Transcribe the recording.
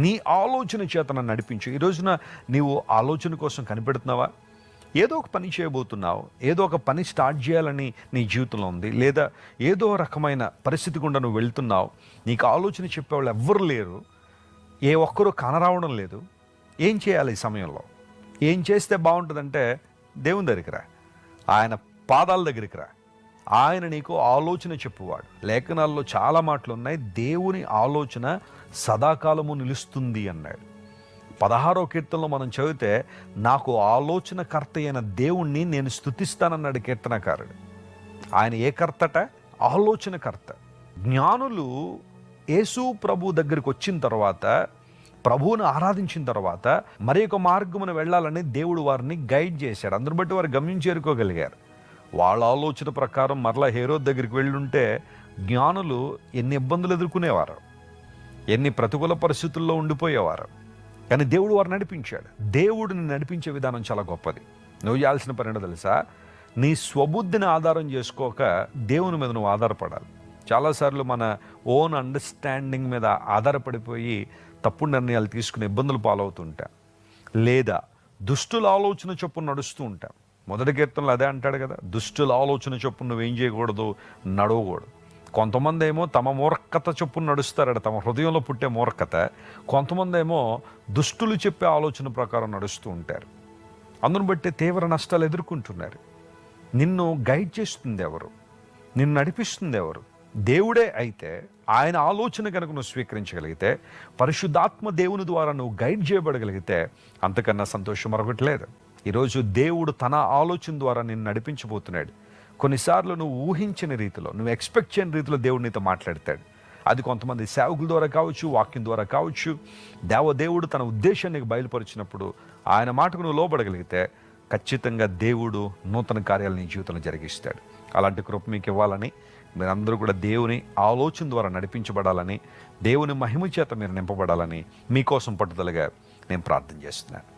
నీ ఆలోచన చేత నన్ను నడిపించు. ఈ రోజున నీవు ఆలోచన కోసం కనిపెడుతున్నావా? ఏదో ఒక పని చేయబోతున్నావు, ఏదో ఒక పని స్టార్ట్ చేయాలని నీ జీవితంలో ఉంది, లేదా ఏదో రకమైన పరిస్థితి గుండా నువ్వు వెళ్తున్నావు. నీకు ఆలోచన చెప్పేవాళ్ళు ఎవ్వరు లేరు, ఏ ఒక్కరూ కనరావడం లేదు. ఏం చేయాలి ఈ సమయంలో? ఏం చేస్తే బాగుంటుందంటే దేవుని దగ్గరికి రా, ఆయన పాదాల దగ్గరికి రా. ఆయన నీకు ఆలోచన చెప్పువాడు. లేఖనాల్లో చాలా మాటలు ఉన్నాయి, దేవుని ఆలోచన సదాకాలము నిలుస్తుంది అన్నాడు. 16వ కీర్తనలో మనం చదివితే, నాకు ఆలోచనకర్త అయిన దేవుణ్ణి నేను స్తుతిస్తానన్నాడు కీర్తనకారుడు. ఆయన ఏ కర్తట? ఆలోచనకర్త. జ్ఞానులు యేసు ప్రభు దగ్గరికి వచ్చిన తర్వాత, ప్రభువును ఆరాధించిన తర్వాత మరి ఒక మార్గమున వెళ్ళాలని దేవుడు వారిని గైడ్ చేశాడు. అందును బట్టి వారు గమ్యం చేరుకోగలిగారు. వాళ్ళ ఆలోచన ప్రకారం మరలా హేరోద్ దగ్గరికి వెళ్ళుంటే జ్ఞానులు ఎన్ని ఇబ్బందులు ఎదుర్కొనేవారు, ఎన్ని ప్రతికూల పరిస్థితుల్లో ఉండిపోయేవారు. కానీ దేవుడు వారు నడిపించాడు. దేవుడిని నడిపించే విధానం చాలా గొప్పది. నువ్వు చేయాల్సిన పని ఏంటో తెలుసా? నీ స్వబుద్ధిని ఆధారం చేసుకోక దేవుని మీద నువ్వు ఆధారపడాలి. చాలాసార్లు మన ఓన్ అండర్స్టాండింగ్ మీద ఆధారపడిపోయి తప్పుడు నిర్ణయాలు తీసుకుని ఇబ్బందులు పాలవుతుంటాం, లేదా దుష్టుల ఆలోచన చొప్పున నడుస్తూ ఉంటాం. మొదటి కీర్తనలో అదే అంటాడు కదా, దుష్టుల ఆలోచన చొప్పున నువ్వేం చేయకూడదు, నడవకూడదు. కొంతమంది ఏమో తమ మూర్ఖత చొప్పున నడుస్తారట, తమ హృదయంలో పుట్టే మూర్ఖత. కొంతమంది ఏమో దుష్టులు చెప్పే ఆలోచన ప్రకారం నడుస్తూ ఉంటారు. అందును బట్టి తీవ్ర నష్టాలు ఎదుర్కొంటున్నారు. నిన్ను గైడ్ చేస్తుంది ఎవరు? నిన్ను నడిపిస్తుంది ఎవరు? దేవుడే అయితే ఆయన ఆలోచన కనుక నువ్వు స్వీకరించగలిగితే, పరిశుద్ధాత్మ దేవుని ద్వారా నువ్వు గైడ్ చేయబడగలిగితే, అంతకన్నా సంతోషం మరొకటి లేదు. ఈరోజు దేవుడు తన ఆలోచన ద్వారా నిన్ను నడిపించబోతున్నాడు. కొన్నిసార్లు నువ్వు ఊహించిన రీతిలో, నువ్వు ఎక్స్పెక్ట్ చేయని రీతిలో దేవుడు నీతో మాట్లాడతాడు. అది కొంతమంది సేవకుల ద్వారా కావచ్చు, వాక్యం ద్వారా కావచ్చు. దేవుడు తన ఉద్దేశాన్ని బయలుపరిచినప్పుడు ఆయన మాటకు నువ్వు లోబడగలిగితే ఖచ్చితంగా దేవుడు నూతన కార్యాలు నీ జీవితంలో జరిగిస్తాడు. అలాంటి కృప మీకు ఇవ్వాలని, మీరందరూ కూడా దేవుని ఆలోచన ద్వారా నడిపించబడాలని, దేవుని మహిమ చేత మీరు నింపబడాలని మీకోసం పట్టుదలగా నేను ప్రార్థన చేస్తున్నాను.